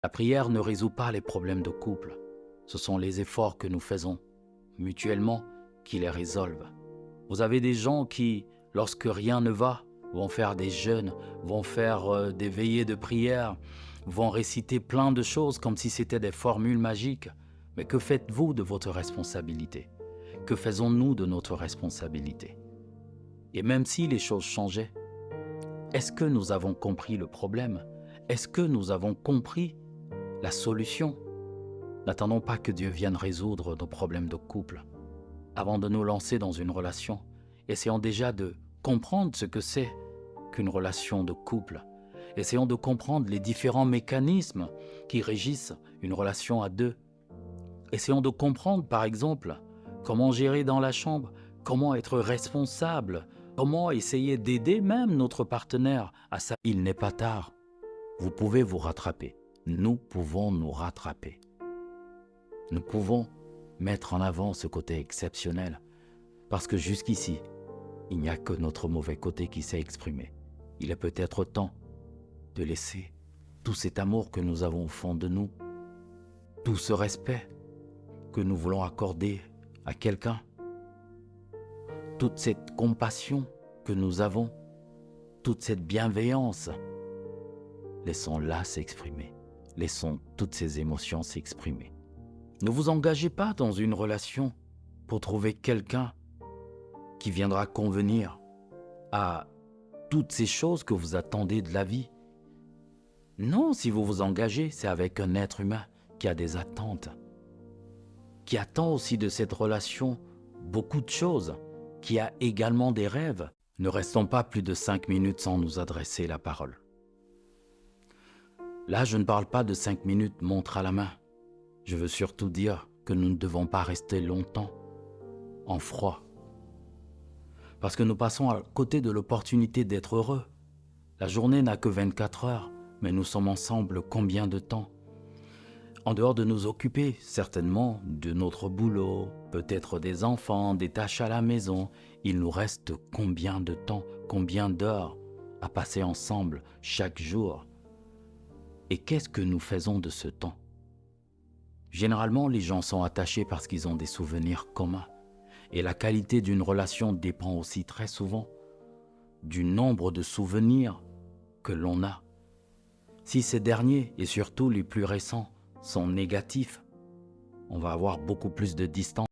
La prière ne résout pas les problèmes de couple. Ce sont les efforts que nous faisons mutuellement qui les résolvent. Vous avez des gens qui, lorsque rien ne va, vont faire des jeûnes, vont faire des veillées de prière, vont réciter plein de choses comme si c'était des formules magiques. Mais que faites-vous de votre responsabilité? Que faisons-nous de notre responsabilité? Et même si les choses changeaient, est-ce que nous avons compris le problème? Est-ce que nous avons compris la solution? N'attendons pas que Dieu vienne résoudre nos problèmes de couple. Avant de nous lancer dans une relation, essayons déjà de comprendre ce que c'est qu'une relation de couple. Essayons de comprendre les différents mécanismes qui régissent une relation à deux. Essayons de comprendre, par exemple, comment gérer dans la chambre, comment être responsable, comment essayer d'aider même notre partenaire à ça. Il n'est pas tard. Vous pouvez vous rattraper. Nous pouvons nous rattraper. Nous pouvons mettre en avant ce côté exceptionnel. Parce que jusqu'ici, il n'y a que notre mauvais côté qui s'est exprimé. Il est peut-être temps de laisser tout cet amour que nous avons au fond de nous, tout ce respect que nous voulons accorder à quelqu'un, toute cette compassion que nous avons, toute cette bienveillance, laissons-la s'exprimer. Laissons toutes ces émotions s'exprimer. Ne vous engagez pas dans une relation pour trouver quelqu'un qui viendra convenir à toutes ces choses que vous attendez de la vie. Non, si vous vous engagez, c'est avec un être humain qui a des attentes, qui attend aussi de cette relation beaucoup de choses, qui a également des rêves. Ne restons pas plus de 5 minutes sans nous adresser la parole. Là, je ne parle pas de 5 minutes montre à la main. Je veux surtout dire que nous ne devons pas rester longtemps en froid. Parce que nous passons à côté de l'opportunité d'être heureux. La journée n'a que 24 heures, mais nous sommes ensemble combien de temps? En dehors de nous occuper, certainement, de notre boulot, peut-être des enfants, des tâches à la maison, il nous reste combien de temps, combien d'heures à passer ensemble chaque jour? Et qu'est-ce que nous faisons de ce temps? Généralement, les gens sont attachés parce qu'ils ont des souvenirs communs. Et la qualité d'une relation dépend aussi très souvent du nombre de souvenirs que l'on a. Si ces derniers, et surtout les plus récents, sont négatifs, on va avoir beaucoup plus de distance.